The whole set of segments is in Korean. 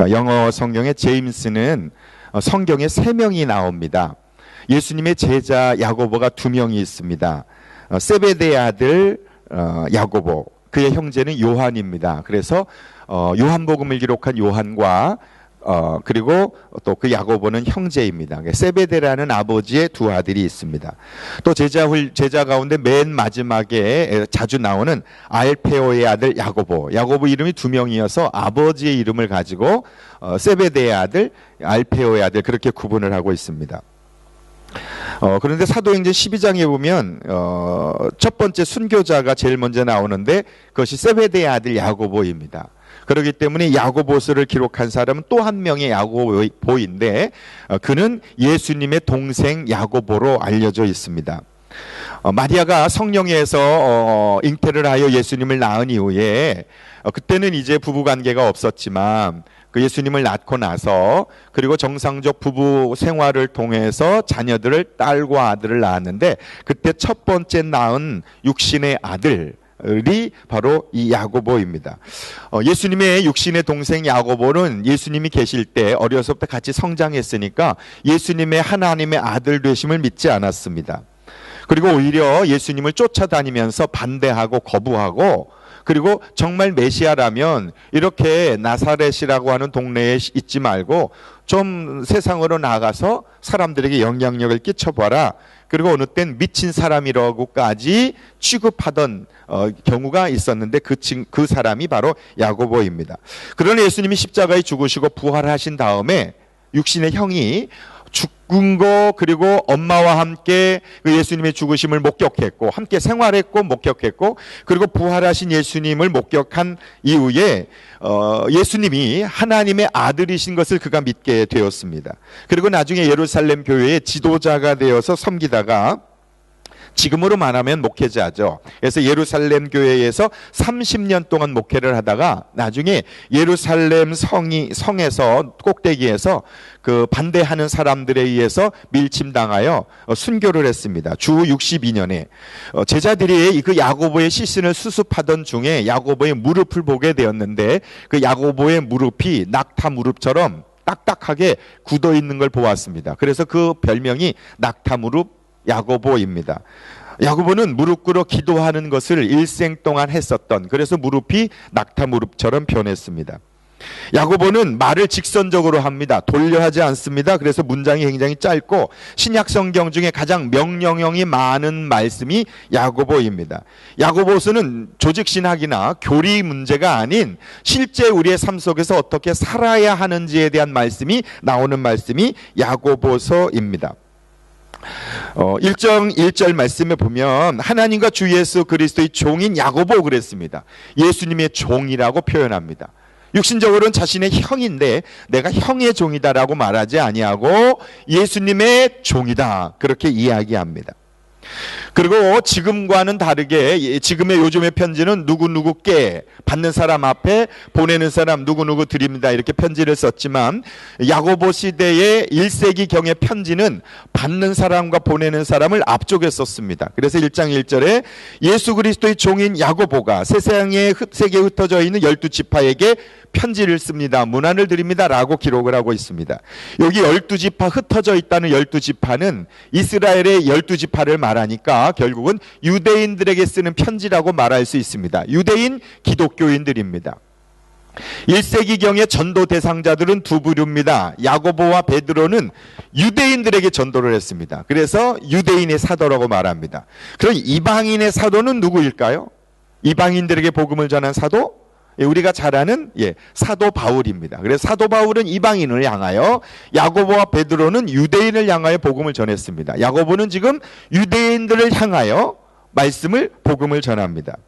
영어 성경의 제임스는 성경에 3명이 나옵니다. 예수님의 제자 야고보가 2명이 있습니다. 세베대의 아들 야고보, 그의 형제는 요한입니다. 그래서 요한복음을 기록한 요한과 그리고 또 그 야고보는 형제입니다. 세베대라는 아버지의 2 아들이 있습니다. 또 제자 가운데 맨 마지막에 자주 나오는 알페오의 아들 야고보 이름이 2명이어서 아버지의 이름을 가지고 세베대의 아들, 알페오의 아들 그렇게 구분을 하고 있습니다. 그런데 사도행전 12장에 보면 첫 번째 순교자가 제일 먼저 나오는데 그것이 세베대의 아들 야고보입니다. 그렇기 때문에 야고보서를 기록한 사람은 또 한 명의 야고보인데 그는 예수님의 동생 야고보로 알려져 있습니다. 마리아가 성령에서 잉태를 하여 예수님을 낳은 이후에 그때는 이제 부부관계가 없었지만 그 예수님을 낳고 나서 그리고 정상적 부부 생활을 통해서 자녀들을, 딸과 아들을 낳았는데 그때 첫 번째 낳은 육신의 아들이 바로 이 야고보입니다. 예수님의 육신의 동생 야고보는 예수님이 계실 때 어려서부터 같이 성장했으니까 예수님의 하나님의 아들 되심을 믿지 않았습니다. 그리고 오히려 예수님을 쫓아다니면서 반대하고 거부하고, 그리고 정말 메시아라면 이렇게 나사렛이라고 하는 동네에 있지 말고 좀 세상으로 나가서 사람들에게 영향력을 끼쳐봐라, 그리고 어느 땐 미친 사람이라고까지 취급하던 경우가 있었는데 그 사람이 바로 야고보입니다. 그러나 예수님이 십자가에 죽으시고 부활하신 다음에 육신의 형이 죽은 거, 그리고 엄마와 함께 그 예수님의 죽으심을 목격했고 함께 생활했고 목격했고, 그리고 부활하신 예수님을 목격한 이후에 예수님이 하나님의 아들이신 것을 그가 믿게 되었습니다. 그리고 나중에 예루살렘 교회의 지도자가 되어서 섬기다가 지금으로 말하면 목회자죠. 그래서 예루살렘 교회에서 30년 동안 목회를 하다가 나중에 예루살렘 성에서 꼭대기에서 그 반대하는 사람들에 의해서 밀침당하여 순교를 했습니다. 주 62년에 제자들이 그 야고보의 시신을 수습하던 중에 야고보의 무릎을 보게 되었는데 그 야고보의 무릎이 낙타 무릎처럼 딱딱하게 굳어 있는 걸 보았습니다. 그래서 그 별명이 낙타 무릎 야고보입니다. 야고보는 무릎 꿇어 기도하는 것을 일생 동안 했었던, 그래서 무릎이 낙타 무릎처럼 변했습니다. 야고보는 말을 직선적으로 합니다. 돌려 하지 않습니다. 그래서 문장이 굉장히 짧고 신약 성경 중에 가장 명령형이 많은 말씀이 야고보입니다. 야고보서는 조직신학이나 교리 문제가 아닌 실제 우리의 삶 속에서 어떻게 살아야 하는지에 대한 말씀이 나오는 말씀이 야고보서입니다. 1절 말씀에 보면 하나님과 주 예수 그리스도의 종인 야고보 그랬습니다. 예수님의 종이라고 표현합니다. 육신적으로는 자신의 형인데 내가 형의 종이다라고 말하지 아니하고 예수님의 종이다 그렇게 이야기합니다. 그리고 지금과는 다르게 지금의 요즘의 편지는 누구누구께 받는 사람 앞에 보내는 사람 누구누구 드립니다 이렇게 편지를 썼지만 야고보 시대의 1세기경의 편지는 받는 사람과 보내는 사람을 앞쪽에 썼습니다. 그래서 1장 1절에 예수 그리스도의 종인 야고보가 세계에 흩어져 있는 12지파에게 편지를 씁니다. 문안을 드립니다 라고 기록을 하고 있습니다. 여기 12지파 흩어져 있다는 12지파는 이스라엘의 12지파를 말하니까 결국은 유대인들에게 쓰는 편지라고 말할 수 있습니다. 유대인 기독교인들입니다. 1세기경의 전도 대상자들은 2부류입니다. 야고보와 베드로는 유대인들에게 전도를 했습니다. 그래서 유대인의 사도라고 말합니다. 그럼 이방인의 사도는 누구일까요? 이방인들에게 복음을 전한 사도? 우리가 잘 아는 사도 바울입니다. 그래서 사도 바울은 이방인을 향하여, 야고보와 베드로는 유대인을 향하여 복음을 전했습니다. 야고보는 지금 유대인들을 향하여 복음을 전합니다.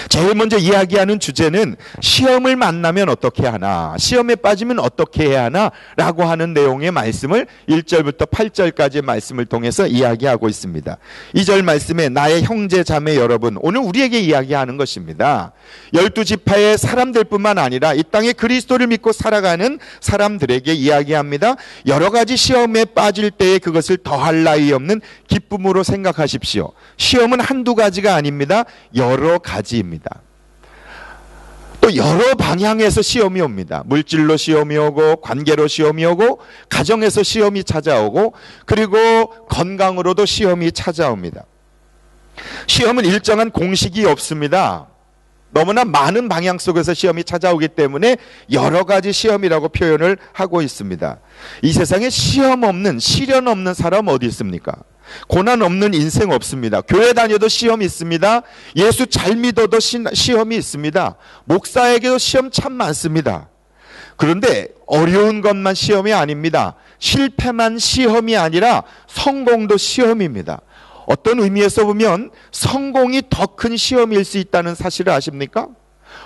제일 먼저 이야기하는 주제는 시험을 만나면 어떻게 하나, 시험에 빠지면 어떻게 해야 하나 라고 하는 내용의 말씀을 1절부터 8절까지의 말씀을 통해서 이야기하고 있습니다. 2절 말씀에 나의 형제 자매 여러분, 오늘 우리에게 이야기하는 것입니다. 12지파의 사람들 뿐만 아니라 이 땅에 그리스도를 믿고 살아가는 사람들에게 이야기합니다. 여러 가지 시험에 빠질 때에 그것을 더할 나위 없는 기쁨으로 생각하십시오. 시험은 한두 가지가 아닙니다. 여러 가지입니다. 또 여러 방향에서 시험이 옵니다. 물질로 시험이 오고, 관계로 시험이 오고, 가정에서 시험이 찾아오고, 그리고 건강으로도 시험이 찾아옵니다. 시험은 일정한 공식이 없습니다. 너무나 많은 방향 속에서 시험이 찾아오기 때문에 여러 가지 시험이라고 표현을 하고 있습니다. 이 세상에 시험 없는, 시련 없는 사람 어디 있습니까? 고난 없는 인생 없습니다. 교회 다녀도 시험이 있습니다. 예수 잘 믿어도 시험이 있습니다. 목사에게도 시험 참 많습니다. 그런데 어려운 것만 시험이 아닙니다. 실패만 시험이 아니라 성공도 시험입니다. 어떤 의미에서 보면 성공이 더 큰 시험일 수 있다는 사실을 아십니까?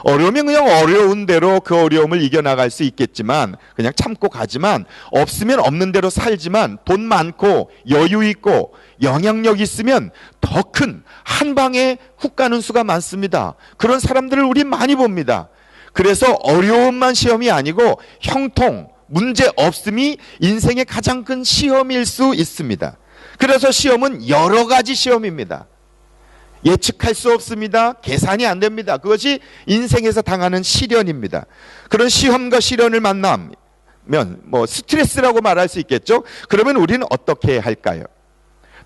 어려우면 그냥 어려운 대로 그 어려움을 이겨나갈 수 있겠지만, 그냥 참고 가지만, 없으면 없는 대로 살지만, 돈 많고 여유 있고 영향력 있으면 더 큰 한 방에 훅 가는 수가 많습니다. 그런 사람들을 우리 많이 봅니다. 그래서 어려움만 시험이 아니고 형통, 문제 없음이 인생의 가장 큰 시험일 수 있습니다. 그래서 시험은 여러 가지 시험입니다. 예측할 수 없습니다. 계산이 안 됩니다. 그것이 인생에서 당하는 시련입니다. 그런 시험과 시련을 만나면 스트레스라고 말할 수 있겠죠. 그러면 우리는 어떻게 할까요?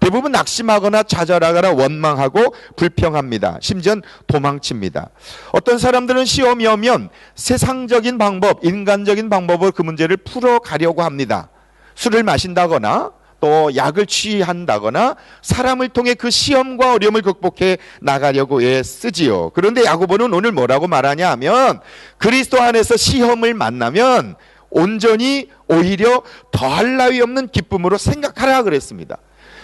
대부분 낙심하거나 좌절하거나 원망하고 불평합니다. 심지어 도망칩니다. 어떤 사람들은 시험이 오면 세상적인 방법, 인간적인 방법으로 그 문제를 풀어가려고 합니다. 술을 마신다거나 또 약을 취한다거나 사람을 통해 그 시험과 어려움을 극복해 나가려고 애쓰지요. 그런데 야고보는 오늘 뭐라고 말하냐 하면, 그리스도 안에서 시험을 만나면 온전히 오히려 더할 나위 없는 기쁨으로 생각하라 그랬습니다.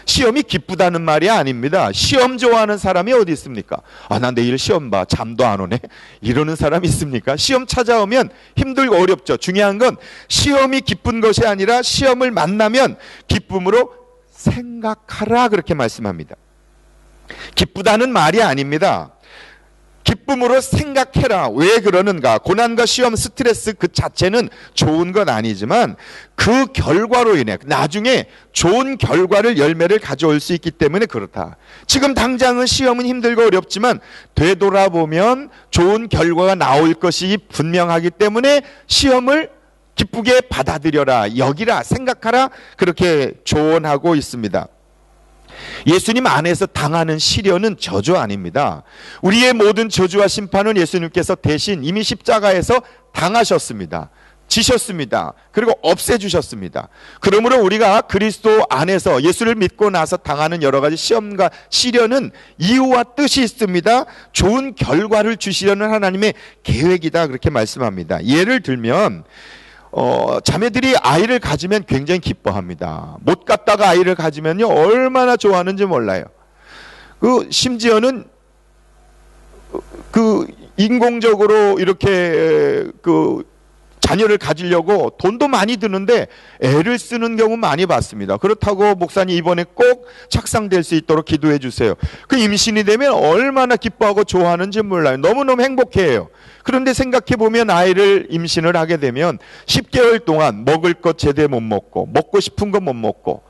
시험이 기쁘다는 말이 아닙니다. 시험 좋아하는 사람이 어디 있습니까? 나 내일 시험 봐. 잠도 안 오네. 이러는 사람이 있습니까? 시험 찾아오면 힘들고 어렵죠. 중요한 건 시험이 기쁜 것이 아니라 시험을 만나면 기쁨으로 생각하라 그렇게 말씀합니다. 기쁘다는 말이 아닙니다. 기쁨으로 생각해라. 왜 그러는가? 고난과 시험, 스트레스 그 자체는 좋은 건 아니지만 그 결과로 인해 나중에 좋은 결과를, 열매를 가져올 수 있기 때문에 그렇다. 지금 당장은 시험은 힘들고 어렵지만 되돌아보면 좋은 결과가 나올 것이 분명하기 때문에 시험을 기쁘게 받아들여라, 여기라, 생각하라, 그렇게 조언하고 있습니다. 예수님 안에서 당하는 시련은 저주 아닙니다. 우리의 모든 저주와 심판은 예수님께서 대신 이미 십자가에서 당하셨습니다. 지셨습니다. 그리고 없애주셨습니다. 그러므로 우리가 그리스도 안에서 예수를 믿고 나서 당하는 여러 가지 시험과 시련은 이유와 뜻이 있습니다. 좋은 결과를 주시려는 하나님의 계획이다 그렇게 말씀합니다. 예를 들면 자매들이 아이를 가지면 굉장히 기뻐합니다. 못 갖다가 아이를 가지면요 얼마나 좋아하는지 몰라요. 심지어는 인공적으로 이렇게 자녀를 가지려고 돈도 많이 드는데 애를 쓰는 경우 많이 봤습니다. 그렇다고 목사님 이번에 꼭 착상될 수 있도록 기도해 주세요. 그 임신이 되면 얼마나 기뻐하고 좋아하는지 몰라요. 너무너무 행복해해요. 그런데 생각해 보면 아이를 임신을 하게 되면 10개월 동안 먹을 것 제대로 못 먹고, 먹고 싶은 거 못 먹고,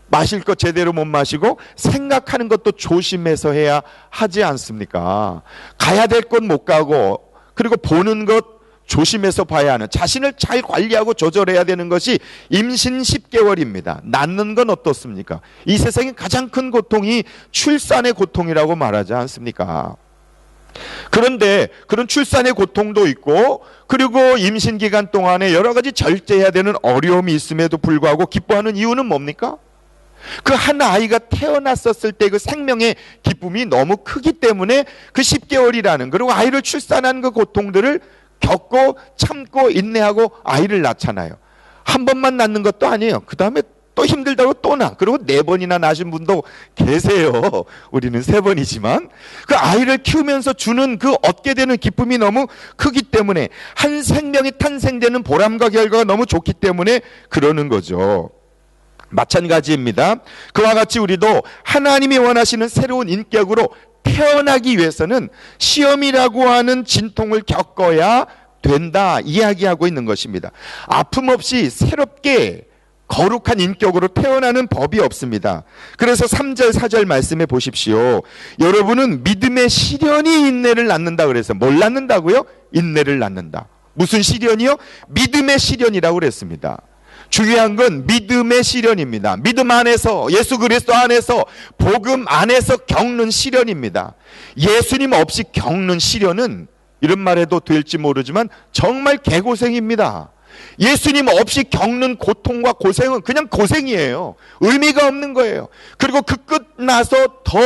마실 것 제대로 못 마시고, 생각하는 것도 조심해서 해야 하지 않습니까? 가야 될 곳 못 가고, 그리고 보는 것 조심해서 봐야 하는, 자신을 잘 관리하고 조절해야 되는 것이 임신 10개월입니다. 낳는 건 어떻습니까? 이 세상의 가장 큰 고통이 출산의 고통이라고 말하지 않습니까? 그런데 그런 출산의 고통도 있고, 그리고 임신 기간 동안에 여러 가지 절제해야 되는 어려움이 있음에도 불구하고 기뻐하는 이유는 뭡니까? 그 한 아이가 태어났었을 때 그 생명의 기쁨이 너무 크기 때문에 그 10개월이라는, 그리고 아이를 출산한 그 고통들을 겪고 참고 인내하고 아이를 낳잖아요. 한 번만 낳는 것도 아니에요. 그 다음에 또 힘들다고 또 낳아. 그리고 4번이나 낳으신 분도 계세요. 우리는 3번이지만 그 아이를 키우면서 주는 그 얻게 되는 기쁨이 너무 크기 때문에, 한 생명이 탄생되는 보람과 결과가 너무 좋기 때문에 그러는 거죠. 마찬가지입니다. 그와 같이 우리도 하나님이 원하시는 새로운 인격으로 태어나기 위해서는 시험이라고 하는 진통을 겪어야 된다 이야기하고 있는 것입니다. 아픔 없이 새롭게 거룩한 인격으로 태어나는 법이 없습니다. 그래서 3절 4절 말씀해 보십시오. 여러분은 믿음의 시련이 인내를 낳는다 그래서 뭘 낳는다고요? 인내를 낳는다. 무슨 시련이요? 믿음의 시련이라고 그랬습니다. 중요한 건 믿음의 시련입니다. 믿음 안에서, 예수 그리스도 안에서, 복음 안에서 겪는 시련입니다. 예수님 없이 겪는 시련은 이런 말해도 될지 모르지만 정말 개고생입니다. 예수님 없이 겪는 고통과 고생은 그냥 고생이에요. 의미가 없는 거예요. 그리고 그 끝나서 더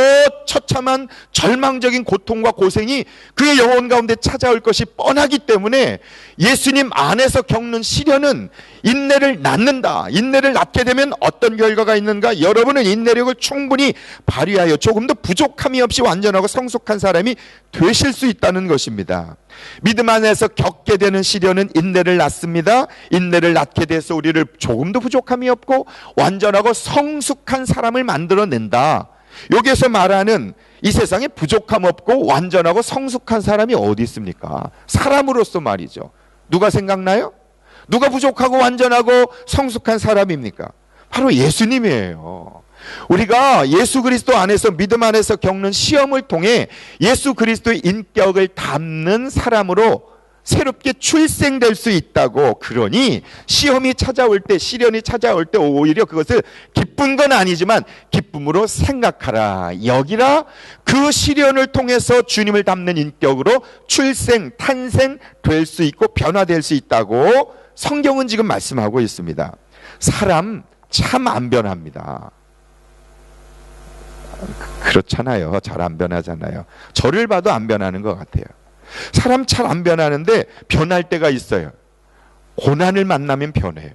처참한 절망적인 고통과 고생이 그의 영혼 가운데 찾아올 것이 뻔하기 때문에 예수님 안에서 겪는 시련은 인내를 낳는다. 인내를 낳게 되면 어떤 결과가 있는가? 여러분은 인내력을 충분히 발휘하여 조금 더 부족함이 없이 완전하고 성숙한 사람이 되실 수 있다는 것입니다. 믿음 안에서 겪게 되는 시련은 인내를 낳습니다. 인내를 낳게 돼서 우리를 조금 더 부족함이 없고 완전하고 성숙한 사람을 만들어낸다. 여기에서 말하는 이 세상에 부족함 없고 완전하고 성숙한 사람이 어디 있습니까? 사람으로서 말이죠. 누가 생각나요? 누가 부족하고 완전하고 성숙한 사람입니까? 바로 예수님이에요. 우리가 예수 그리스도 안에서 믿음 안에서 겪는 시험을 통해 예수 그리스도의 인격을 담는 사람으로 새롭게 출생될 수 있다고. 그러니 시험이 찾아올 때, 시련이 찾아올 때 오히려 그것을 기쁜 건 아니지만 기쁨으로 생각하라, 여기라. 그 시련을 통해서 주님을 닮는 인격으로 출생, 탄생될 수 있고 변화될 수 있다고 성경은 지금 말씀하고 있습니다. 사람 참 안 변합니다. 그렇잖아요. 잘 안 변하잖아요. 저를 봐도 안 변하는 것 같아요. 사람 잘 안 변하는데 변할 때가 있어요. 고난을 만나면 변해요.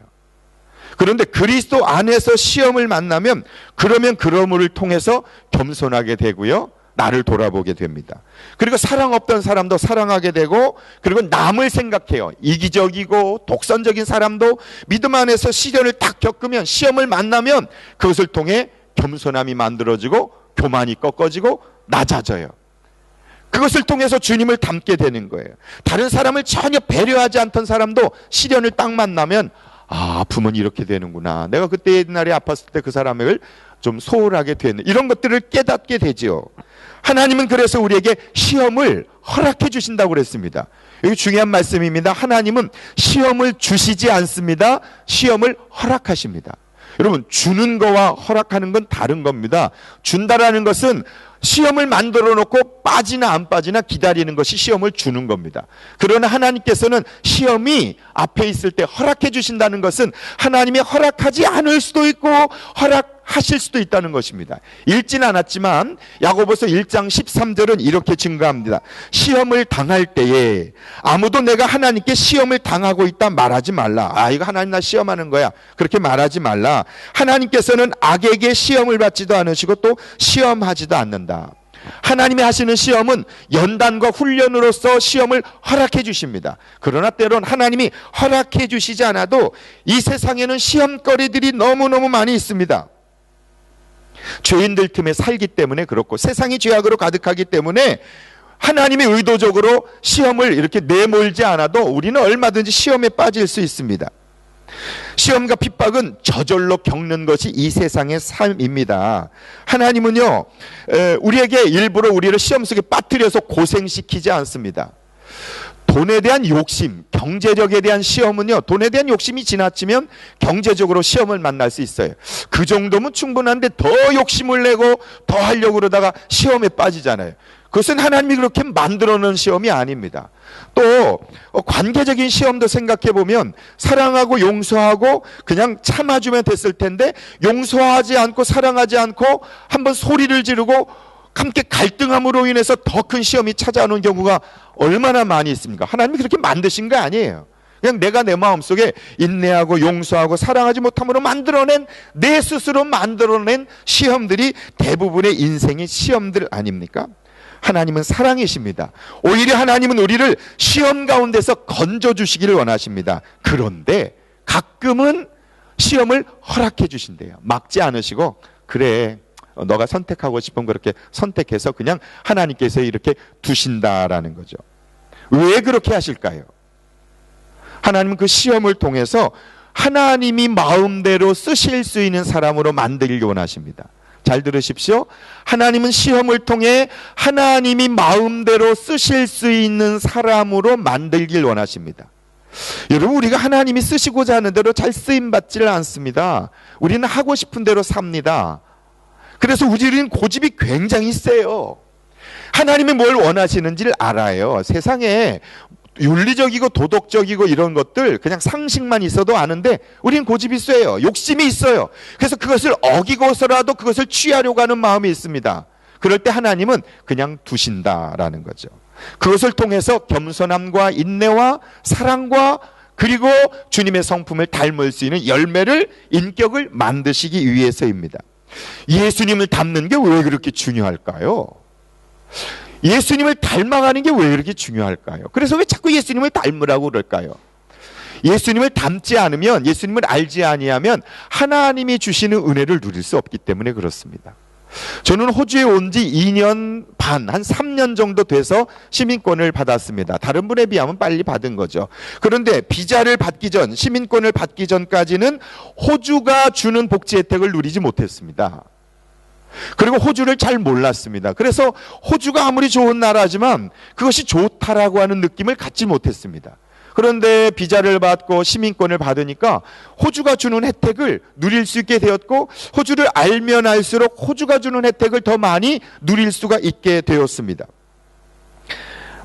그런데 그리스도 안에서 시험을 만나면 그러면 그러므를 통해서 겸손하게 되고요, 나를 돌아보게 됩니다. 그리고 사랑 없던 사람도 사랑하게 되고, 그리고 남을 생각해요. 이기적이고 독선적인 사람도 믿음 안에서 시련을 딱 겪으면, 시험을 만나면 그것을 통해 겸손함이 만들어지고 교만이 꺾어지고 낮아져요. 그것을 통해서 주님을 닮게 되는 거예요. 다른 사람을 전혀 배려하지 않던 사람도 시련을 딱 만나면, 아, 아프면 이렇게 되는구나. 내가 그때 옛날에 아팠을 때 그 사람을 좀 소홀하게 됐네. 이런 것들을 깨닫게 되지요. 하나님은 그래서 우리에게 시험을 허락해 주신다고 그랬습니다. 여기 중요한 말씀입니다. 하나님은 시험을 주시지 않습니다. 시험을 허락하십니다. 여러분, 주는 거와 허락하는 건 다른 겁니다. 준다라는 것은 시험을 만들어 놓고 빠지나 안 빠지나 기다리는 것이 시험을 주는 겁니다. 그러나 하나님께서는 시험이 앞에 있을 때 허락해 주신다는 것은 하나님이 허락하지 않을 수도 있고 허락하실 수도 있다는 것입니다. 읽진 않았지만 야고보서 1장 13절은 이렇게 증거합니다. 시험을 당할 때에 아무도 내가 하나님께 시험을 당하고 있다 말하지 말라. 아, 이거 하나님 나 시험하는 거야, 그렇게 말하지 말라. 하나님께서는 악에게 시험을 받지도 않으시고 또 시험하지도 않는다. 하나님이 하시는 시험은 연단과 훈련으로서 시험을 허락해 주십니다. 그러나 때론 하나님이 허락해 주시지 않아도 이 세상에는 시험거리들이 너무너무 많이 있습니다. 죄인들 틈에 살기 때문에 그렇고, 세상이 죄악으로 가득하기 때문에 하나님이 의도적으로 시험을 이렇게 내몰지 않아도 우리는 얼마든지 시험에 빠질 수 있습니다. 시험과 핍박은 저절로 겪는 것이 이 세상의 삶입니다. 하나님은요, 우리에게 일부러 우리를 시험 속에 빠뜨려서 고생시키지 않습니다. 돈에 대한 욕심, 경제력에 대한 시험은요, 돈에 대한 욕심이 지나치면 경제적으로 시험을 만날 수 있어요. 그 정도면 충분한데 더 욕심을 내고 더 하려고 그러다가 시험에 빠지잖아요. 그것은 하나님이 그렇게 만들어 놓은 시험이 아닙니다. 또 관계적인 시험도 생각해 보면 사랑하고 용서하고 그냥 참아주면 됐을 텐데, 용서하지 않고 사랑하지 않고 한번 소리를 지르고 함께 갈등함으로 인해서 더 큰 시험이 찾아오는 경우가 얼마나 많이 있습니까? 하나님이 그렇게 만드신 거 아니에요. 그냥 내가 내 마음속에 인내하고 용서하고 사랑하지 못함으로 만들어낸, 내 스스로 만들어낸 시험들이 대부분의 인생의 시험들 아닙니까? 하나님은 사랑이십니다. 오히려 하나님은 우리를 시험 가운데서 건져주시기를 원하십니다. 그런데 가끔은 시험을 허락해 주신대요. 막지 않으시고, 그래, 너가 선택하고 싶으면 그렇게 선택해서 그냥 하나님께서 이렇게 두신다라는 거죠. 왜 그렇게 하실까요? 하나님은 그 시험을 통해서 하나님이 마음대로 쓰실 수 있는 사람으로 만들기 원하십니다. 잘 들으십시오. 하나님은 시험을 통해 하나님이 마음대로 쓰실 수 있는 사람으로 만들길 원하십니다. 여러분, 우리가 하나님이 쓰시고자 하는 대로 잘 쓰임받지를 않습니다. 우리는 하고 싶은 대로 삽니다. 그래서 우리는 고집이 굉장히 세요. 하나님이 뭘 원하시는지를 알아요. 세상에 윤리적이고 도덕적이고 이런 것들 그냥 상식만 있어도 아는데 우리는 고집이 세요. 욕심이 있어요. 그래서 그것을 어기고서라도 그것을 취하려고 하는 마음이 있습니다. 그럴 때 하나님은 그냥 두신다라는 거죠. 그것을 통해서 겸손함과 인내와 사랑과 그리고 주님의 성품을 닮을 수 있는 열매를, 인격을 만드시기 위해서입니다. 예수님을 닮는 게 왜 그렇게 중요할까요? 예수님을 닮아가는 게 왜 그렇게 중요할까요? 그래서 왜 자꾸 예수님을 닮으라고 그럴까요? 예수님을 닮지 않으면, 예수님을 알지 아니하면 하나님이 주시는 은혜를 누릴 수 없기 때문에 그렇습니다. 저는 호주에 온 지 2년 반, 한 3년 정도 돼서 시민권을 받았습니다. 다른 분에 비하면 빨리 받은 거죠. 그런데 비자를 받기 전, 시민권을 받기 전까지는 호주가 주는 복지 혜택을 누리지 못했습니다. 그리고 호주를 잘 몰랐습니다. 그래서 호주가 아무리 좋은 나라지만 그것이 좋다라고 하는 느낌을 갖지 못했습니다. 그런데 비자를 받고 시민권을 받으니까 호주가 주는 혜택을 누릴 수 있게 되었고, 호주를 알면 알수록 호주가 주는 혜택을 더 많이 누릴 수가 있게 되었습니다.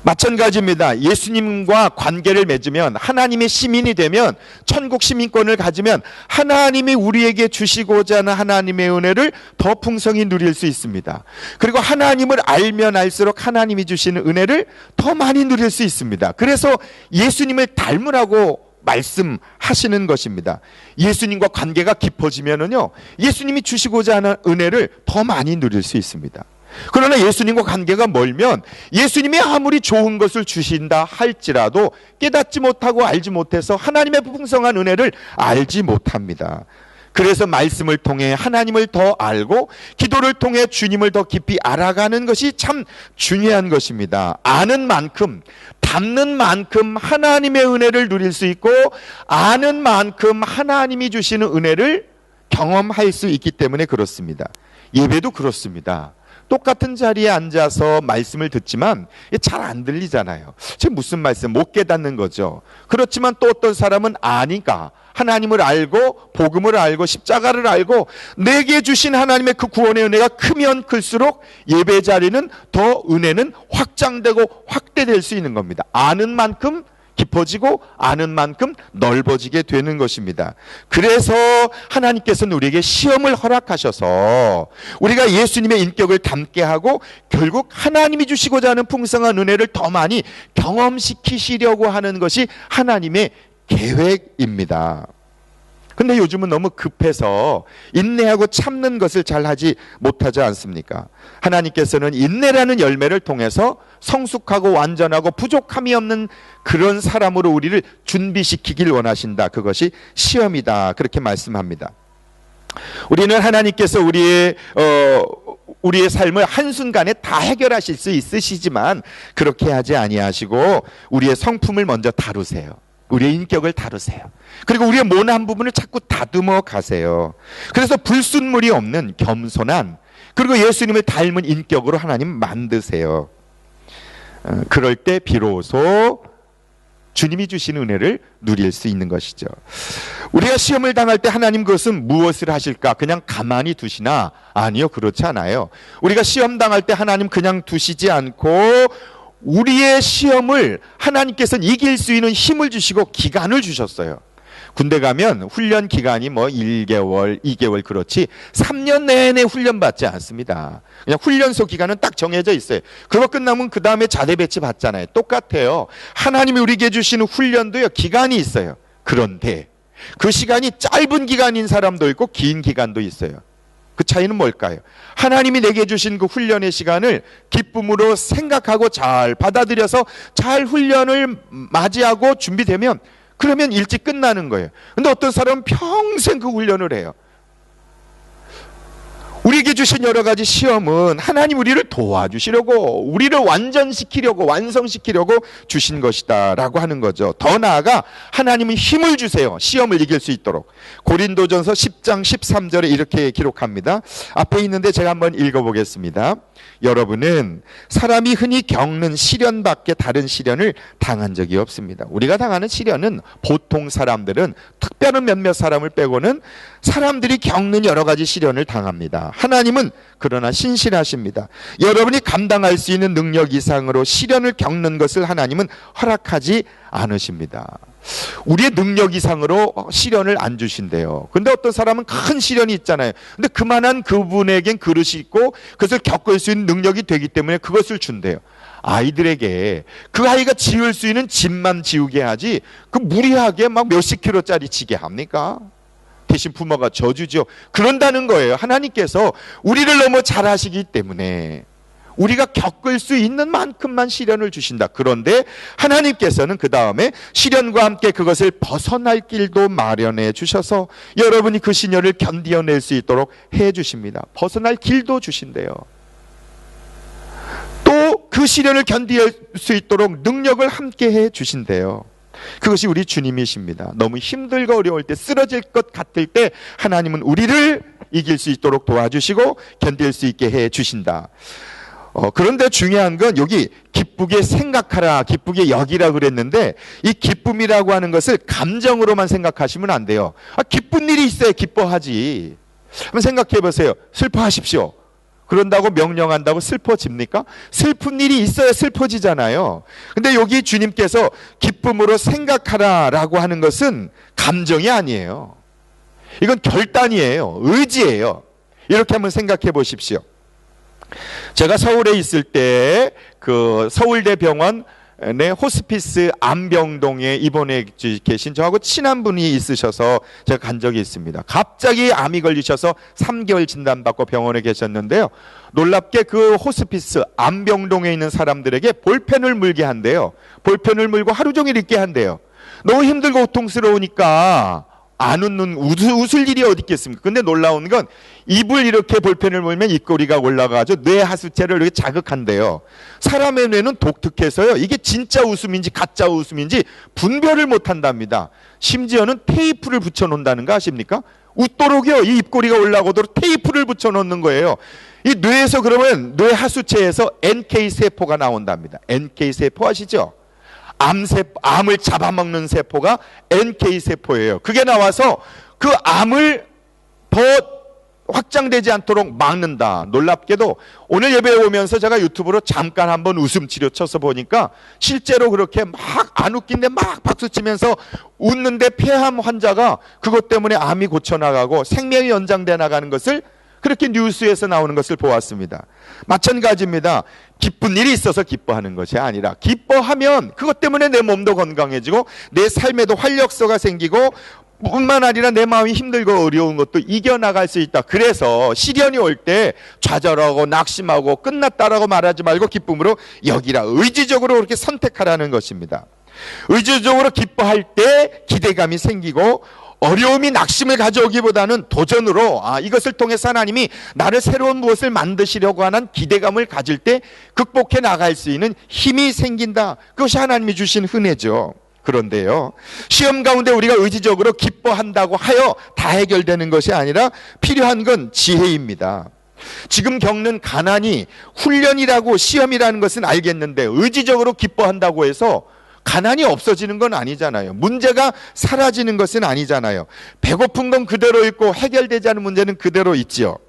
마찬가지입니다. 예수님과 관계를 맺으면, 하나님의 시민이 되면, 천국 시민권을 가지면 하나님이 우리에게 주시고자 하는 하나님의 은혜를 더 풍성히 누릴 수 있습니다. 그리고 하나님을 알면 알수록 하나님이 주시는 은혜를 더 많이 누릴 수 있습니다. 그래서 예수님을 닮으라고 말씀하시는 것입니다. 예수님과 관계가 깊어지면은요, 예수님이 주시고자 하는 은혜를 더 많이 누릴 수 있습니다. 그러나 예수님과 관계가 멀면 예수님이 아무리 좋은 것을 주신다 할지라도 깨닫지 못하고 알지 못해서 하나님의 풍성한 은혜를 알지 못합니다. 그래서 말씀을 통해 하나님을 더 알고 기도를 통해 주님을 더 깊이 알아가는 것이 참 중요한 것입니다. 아는 만큼, 닮는 만큼 하나님의 은혜를 누릴 수 있고, 아는 만큼 하나님이 주시는 은혜를 경험할 수 있기 때문에 그렇습니다. 예배도 그렇습니다. 똑같은 자리에 앉아서 말씀을 듣지만 잘 안 들리잖아요. 지금 무슨 말씀, 못 깨닫는 거죠. 그렇지만 또 어떤 사람은 아니까 하나님을 알고 복음을 알고 십자가를 알고 내게 주신 하나님의 그 구원의 은혜가 크면 클수록 예배 자리는 더 은혜는 확장되고 확대될 수 있는 겁니다. 아는 만큼 깊어지고 아는 만큼 넓어지게 되는 것입니다. 그래서 하나님께서는 우리에게 시험을 허락하셔서 우리가 예수님의 인격을 닮게 하고 결국 하나님이 주시고자 하는 풍성한 은혜를 더 많이 경험시키시려고 하는 것이 하나님의 계획입니다. 근데 요즘은 너무 급해서 인내하고 참는 것을 잘 하지 못하지 않습니까? 하나님께서는 인내라는 열매를 통해서 성숙하고 완전하고 부족함이 없는 그런 사람으로 우리를 준비시키길 원하신다. 그것이 시험이다. 그렇게 말씀합니다. 우리는 하나님께서 우리의 삶을 한순간에 다 해결하실 수 있으시지만 그렇게 하지 아니하시고 우리의 성품을 먼저 다루세요. 우리의 인격을 다루세요. 그리고 우리의 모난 부분을 자꾸 다듬어 가세요. 그래서 불순물이 없는 겸손한, 그리고 예수님을 닮은 인격으로 하나님 만드세요. 그럴 때 비로소 주님이 주시는 은혜를 누릴 수 있는 것이죠. 우리가 시험을 당할 때 하나님 그것은 무엇을 하실까? 그냥 가만히 두시나? 아니요, 그렇지 않아요. 우리가 시험 당할 때 하나님 그냥 두시지 않고 우리의 시험을 하나님께서는 이길 수 있는 힘을 주시고 기간을 주셨어요. 군대 가면 훈련 기간이 1개월, 2개월 그렇지 3년 내내 훈련 받지 않습니다. 그냥 훈련소 기간은 딱 정해져 있어요. 그거 끝나면 그 다음에 자대 배치 받잖아요. 똑같아요. 하나님이 우리에게 주시는 훈련도요, 기간이 있어요. 그런데 그 시간이 짧은 기간인 사람도 있고 긴 기간도 있어요. 그 차이는 뭘까요? 하나님이 내게 주신 그 훈련의 시간을 기쁨으로 생각하고 잘 받아들여서 잘 훈련을 맞이하고 준비되면 그러면 일찍 끝나는 거예요. 근데 어떤 사람은 평생 그 훈련을 해요. 우리에게 주신 여러 가지 시험은 하나님 우리를 도와주시려고, 우리를 완전시키려고, 완성시키려고 주신 것이다 라고 하는 거죠. 더 나아가 하나님은 힘을 주세요. 시험을 이길 수 있도록. 고린도전서 10장 13절에 이렇게 기록합니다. 앞에 있는데 제가 한번 읽어보겠습니다. 여러분은 사람이 흔히 겪는 시련 밖에 다른 시련을 당한 적이 없습니다. 우리가 당하는 시련은 보통 사람들은, 특별한 몇몇 사람을 빼고는 사람들이 겪는 여러 가지 시련을 당합니다. 하나님은 그러나 신실하십니다. 여러분이 감당할 수 있는 능력 이상으로 시련을 겪는 것을 하나님은 허락하지 않으십니다. 우리의 능력 이상으로 시련을 안 주신대요. 근데 어떤 사람은 큰 시련이 있잖아요. 근데 그만한 그분에겐 그릇이 있고 그것을 겪을 수 있는 능력이 되기 때문에 그것을 준대요. 아이들에게 그 아이가 지을 수 있는 집만 지우게 하지, 그 무리하게 막 몇십 킬로짜리 지게 합니까? 대신 부모가 져주죠. 그런다는 거예요. 하나님께서 우리를 너무 잘하시기 때문에 우리가 겪을 수 있는 만큼만 시련을 주신다. 그런데 하나님께서는 그 다음에 시련과 함께 그것을 벗어날 길도 마련해 주셔서 여러분이 그 시련을 견디어낼 수 있도록 해 주십니다. 벗어날 길도 주신대요. 또 그 시련을 견딜 수 있도록 능력을 함께 해 주신대요. 그것이 우리 주님이십니다. 너무 힘들고 어려울 때, 쓰러질 것 같을 때 하나님은 우리를 이길 수 있도록 도와주시고 견딜 수 있게 해 주신다. 그런데 중요한 건 여기 기쁘게 생각하라, 기쁘게 여기라 그랬는데, 이 기쁨이라고 하는 것을 감정으로만 생각하시면 안 돼요. 기쁜 일이 있어야 기뻐하지. 한번 생각해 보세요. 슬퍼하십시오. 그런다고 명령한다고 슬퍼집니까? 슬픈 일이 있어야 슬퍼지잖아요. 근데 여기 주님께서 기쁨으로 생각하라 라고 하는 것은 감정이 아니에요. 이건 결단이에요. 의지예요. 이렇게 한번 생각해 보십시오. 제가 서울에 있을 때 그 서울대 병원 호스피스 암병동에 입원해 계신 저하고 친한 분이 있으셔서 제가 간 적이 있습니다. 갑자기 암이 걸리셔서 3개월 진단받고 병원에 계셨는데요. 놀랍게 그 호스피스 암병동에 있는 사람들에게 볼펜을 물게 한대요. 볼펜을 물고 하루 종일 있게 한대요. 너무 힘들고 고통스러우니까 안 웃을 일이 어디 있겠습니까? 근데 놀라운 건 입을 이렇게 볼펜을 물면 입꼬리가 올라가서 뇌 하수체를 이렇게 자극한대요. 사람의 뇌는 독특해서요, 이게 진짜 웃음인지 가짜 웃음인지 분별을 못 한답니다. 심지어는 테이프를 붙여 놓는다는 거 아십니까? 웃도록요, 이 입꼬리가 올라오도록 테이프를 붙여 놓는 거예요. 이 뇌에서, 그러면 뇌 하수체에서 NK세포가 나온답니다. NK세포 아시죠? 암을 잡아먹는 세포가 NK세포예요. 그게 나와서 그 암을 더 확장되지 않도록 막는다. 놀랍게도 오늘 예배에 오면서 제가 유튜브로 잠깐 한번 웃음 치료 쳐서 보니까 실제로 그렇게 막 안 웃긴데 막 박수치면서 웃는데 폐암 환자가 그것 때문에 암이 고쳐나가고 생명이 연장돼 나가는 것을, 그렇게 뉴스에서 나오는 것을 보았습니다. 마찬가지입니다. 기쁜 일이 있어서 기뻐하는 것이 아니라, 기뻐하면 그것 때문에 내 몸도 건강해지고 내 삶에도 활력소가 생기고 뿐만 아니라 내 마음이 힘들고 어려운 것도 이겨나갈 수 있다. 그래서 시련이 올 때 좌절하고 낙심하고 끝났다라고 말하지 말고 기쁨으로 여기라, 의지적으로 그렇게 선택하라는 것입니다. 의지적으로 기뻐할 때 기대감이 생기고, 어려움이 낙심을 가져오기보다는 도전으로, 이것을 통해서 하나님이 나를 새로운 무엇을 만드시려고 하는 기대감을 가질 때 극복해 나갈 수 있는 힘이 생긴다. 그것이 하나님이 주신 은혜죠. 그런데요, 시험 가운데 우리가 의지적으로 기뻐한다고 하여 다 해결되는 것이 아니라 필요한 건 지혜입니다. 지금 겪는 가난이 훈련이라고, 시험이라는 것은 알겠는데 의지적으로 기뻐한다고 해서 가난이 없어지는 건 아니잖아요. 문제가 사라지는 것은 아니잖아요. 배고픈 건 그대로 있고 해결되지 않은 문제는 그대로 있지요.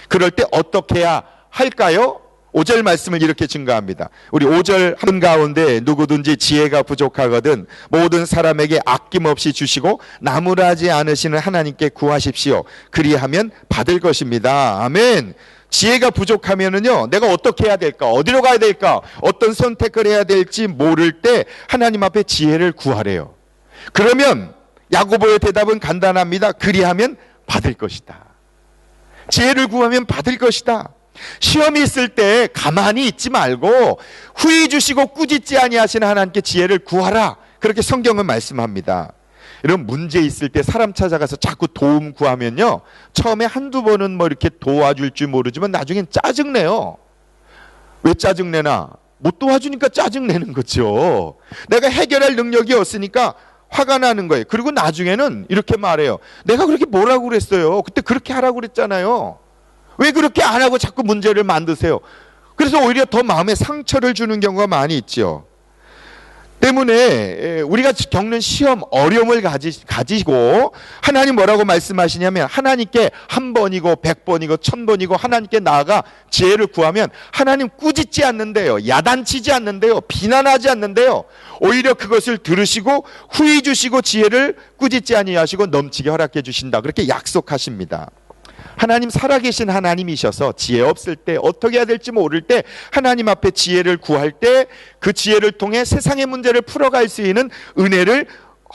그럴 때 어떻게 해야 할까요? 5절 말씀을 이렇게 증가합니다. 우리 5절 한 가운데 누구든지 지혜가 부족하거든 모든 사람에게 아낌없이 주시고 나무라지 않으시는 하나님께 구하십시오. 그리하면 받을 것입니다. 아멘. 지혜가 부족하면은요, 내가 어떻게 해야 될까, 어디로 가야 될까, 어떤 선택을 해야 될지 모를 때 하나님 앞에 지혜를 구하래요. 그러면 야고보의 대답은 간단합니다. 그리하면 받을 것이다. 지혜를 구하면 받을 것이다. 시험이 있을 때 가만히 있지 말고 후히 주시고 꾸짖지 아니하시는 하나님께 지혜를 구하라. 그렇게 성경은 말씀합니다. 이런 문제 있을 때 사람 찾아가서 자꾸 도움 구하면요, 처음에 한두 번은 뭐 이렇게 도와줄 줄 모르지만 나중엔 짜증내요. 왜 짜증내나? 못 도와주니까 짜증내는 거죠. 내가 해결할 능력이 없으니까 화가 나는 거예요. 그리고 나중에는 이렇게 말해요. 내가 그렇게 뭐라고 그랬어요? 그때 그렇게 하라고 그랬잖아요. 왜 그렇게 안 하고 자꾸 문제를 만드세요? 그래서 오히려 더 마음에 상처를 주는 경우가 많이 있죠. 때문에 우리가 겪는 시험, 어려움을 가지고 하나님 뭐라고 말씀하시냐면, 하나님께 1번이고 100번이고 1000번이고 하나님께 나아가 지혜를 구하면 하나님 꾸짖지 않는데요, 야단치지 않는데요, 비난하지 않는데요, 오히려 그것을 들으시고 후히 주시고 지혜를 꾸짖지 아니하시고 넘치게 허락해 주신다, 그렇게 약속하십니다. 하나님 살아계신 하나님이셔서 지혜 없을 때, 어떻게 해야 될지 모를 때 하나님 앞에 지혜를 구할 때 그 지혜를 통해 세상의 문제를 풀어갈 수 있는 은혜를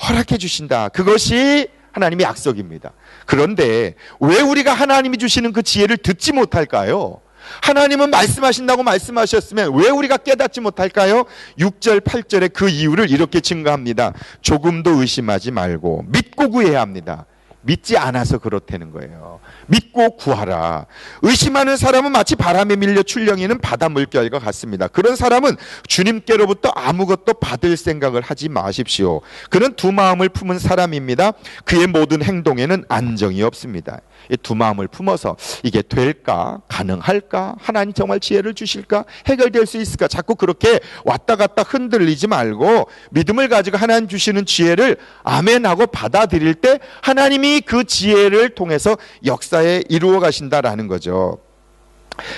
허락해 주신다. 그것이 하나님의 약속입니다. 그런데 왜 우리가 하나님이 주시는 그 지혜를 듣지 못할까요? 하나님은 말씀하신다고 말씀하셨으면 왜 우리가 깨닫지 못할까요? 6절 8절에 그 이유를 이렇게 증거합니다. 조금도 의심하지 말고 믿고 구해야 합니다. 믿지 않아서 그렇다는 거예요. 믿고 구하라. 의심하는 사람은 마치 바람에 밀려 출렁이는 바다 물결과 같습니다. 그런 사람은 주님께로부터 아무것도 받을 생각을 하지 마십시오. 그는 두 마음을 품은 사람입니다. 그의 모든 행동에는 안정이 없습니다. 이 두 마음을 품어서 이게 될까? 가능할까? 하나님 정말 지혜를 주실까? 해결될 수 있을까? 자꾸 그렇게 왔다 갔다 흔들리지 말고 믿음을 가지고 하나님 주시는 지혜를 아멘하고 받아들일 때 하나님이 그 지혜를 통해서 역사에 이루어 가신다라는 거죠.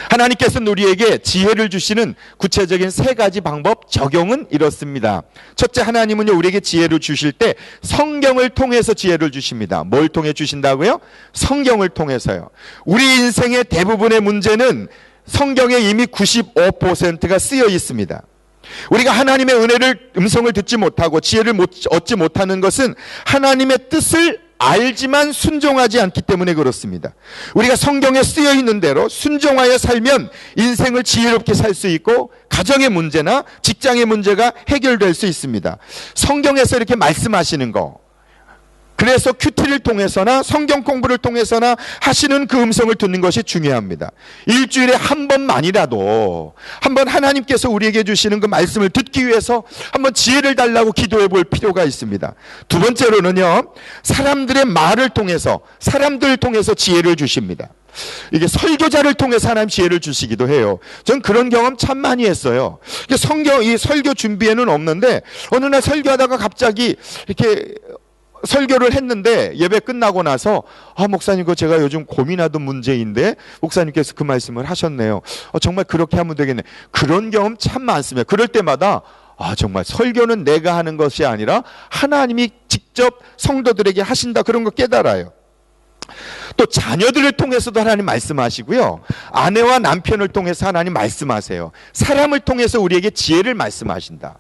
하나님께서는 우리에게 지혜를 주시는 구체적인 3가지 방법, 적용은 이렇습니다. 첫째, 하나님은요 우리에게 지혜를 주실 때 성경을 통해서 지혜를 주십니다. 뭘 통해 주신다고요? 성경을 통해서요. 우리 인생의 대부분의 문제는 성경에 이미 95%가 쓰여 있습니다. 우리가 하나님의 음성을 듣지 못하고 지혜를 얻지 못하는 것은 하나님의 뜻을 알지만 순종하지 않기 때문에 그렇습니다. 우리가 성경에 쓰여 있는 대로 순종하여 살면 인생을 지혜롭게 살 수 있고 가정의 문제나 직장의 문제가 해결될 수 있습니다. 성경에서 이렇게 말씀하시는 거, 그래서 큐티를 통해서나 성경 공부를 통해서나 하시는 그 음성을 듣는 것이 중요합니다. 일주일에 한 번만이라도 한번 하나님께서 우리에게 주시는 그 말씀을 듣기 위해서 한번 지혜를 달라고 기도해 볼 필요가 있습니다. 두 번째로는요, 사람들의 말을 통해서, 사람들을 통해서 지혜를 주십니다. 이게 설교자를 통해서 하나님 지혜를 주시기도 해요. 전 그런 경험 참 많이 했어요. 이 설교 준비에는 없는데 어느 날 설교하다가 갑자기 이렇게 설교를 했는데 예배 끝나고 나서 목사님, 그거 제가 요즘 고민하던 문제인데 목사님께서 그 말씀을 하셨네요. 정말 그렇게 하면 되겠네. 그런 경험 참 많습니다. 그럴 때마다 정말 설교는 내가 하는 것이 아니라 하나님이 직접 성도들에게 하신다, 그런 거 깨달아요. 또 자녀들을 통해서도 하나님 말씀하시고요, 아내와 남편을 통해서 하나님 말씀하세요. 사람을 통해서 우리에게 지혜를 말씀하신다.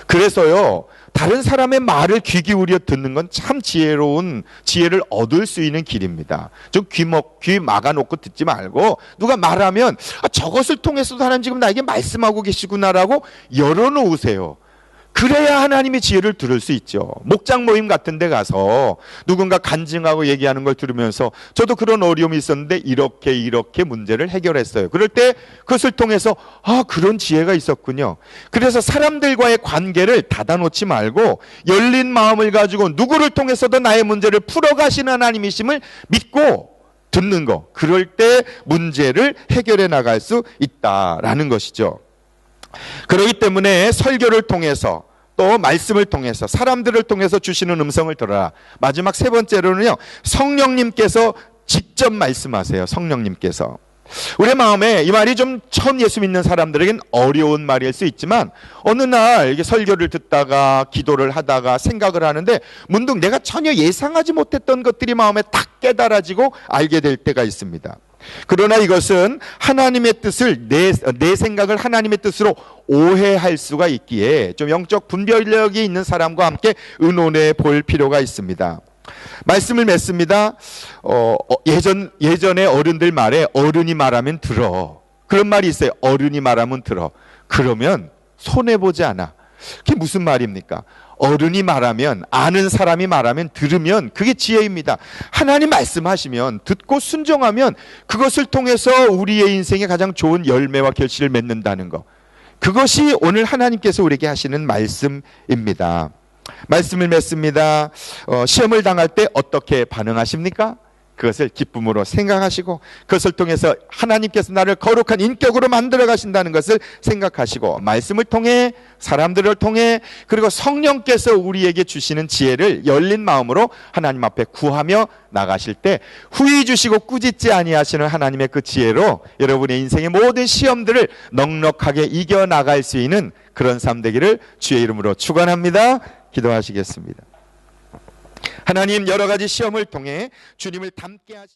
그래서요, 다른 사람의 말을 귀 기울여 듣는 건 참 지혜로운, 지혜를 얻을 수 있는 길입니다. 좀 귀 막아놓고 듣지 말고 누가 말하면 저것을 통해서도 하나님 지금 나에게 말씀하고 계시구나라고 열어놓으세요. 그래야 하나님의 지혜를 들을 수 있죠. 목장 모임 같은 데 가서 누군가 간증하고 얘기하는 걸 들으면서 저도 그런 어려움이 있었는데 이렇게 문제를 해결했어요. 그럴 때 그것을 통해서 그런 지혜가 있었군요. 그래서 사람들과의 관계를 닫아놓지 말고 열린 마음을 가지고 누구를 통해서도 나의 문제를 풀어가시는 하나님이심을 믿고 듣는 거, 그럴 때 문제를 해결해 나갈 수 있다라는 것이죠. 그렇기 때문에 설교를 통해서 또 말씀을 통해서 사람들을 통해서 주시는 음성을 들어라. 마지막 3번째로는요, 성령님께서 직접 말씀하세요. 성령님께서. 우리 마음에 이 말이 좀 처음 예수 믿는 사람들에겐 어려운 말일 수 있지만 어느 날 이게 설교를 듣다가 기도를 하다가 생각을 하는데 문득 내가 전혀 예상하지 못했던 것들이 마음에 딱 깨달아지고 알게 될 때가 있습니다. 그러나 이것은 하나님의 뜻을 내 생각을 하나님의 뜻으로 오해할 수가 있기에 좀 영적 분별력이 있는 사람과 함께 의논해 볼 필요가 있습니다. 말씀을 맺습니다. 예전에 어른들 말에 어른이 말하면 들어, 그런 말이 있어요. 어른이 말하면 들어. 그러면 손해보지 않아. 그게 무슨 말입니까? 어른이 말하면, 아는 사람이 말하면 들으면 그게 지혜입니다. 하나님 말씀하시면 듣고 순종하면 그것을 통해서 우리의 인생에 가장 좋은 열매와 결실을 맺는다는 것, 그것이 오늘 하나님께서 우리에게 하시는 말씀입니다. 말씀을 맺습니다. 시험을 당할 때 어떻게 반응하십니까? 그것을 기쁨으로 생각하시고, 그것을 통해서 하나님께서 나를 거룩한 인격으로 만들어 가신다는 것을 생각하시고, 말씀을 통해, 사람들을 통해, 그리고 성령께서 우리에게 주시는 지혜를 열린 마음으로 하나님 앞에 구하며 나가실 때 후히 주시고 꾸짖지 아니하시는 하나님의 그 지혜로 여러분의 인생의 모든 시험들을 넉넉하게 이겨나갈 수 있는 그런 삶 되기를 주의 이름으로 축원합니다. 기도하시겠습니다. 하나님, 여러 가지 시험을 통해 주님을 닮게 하시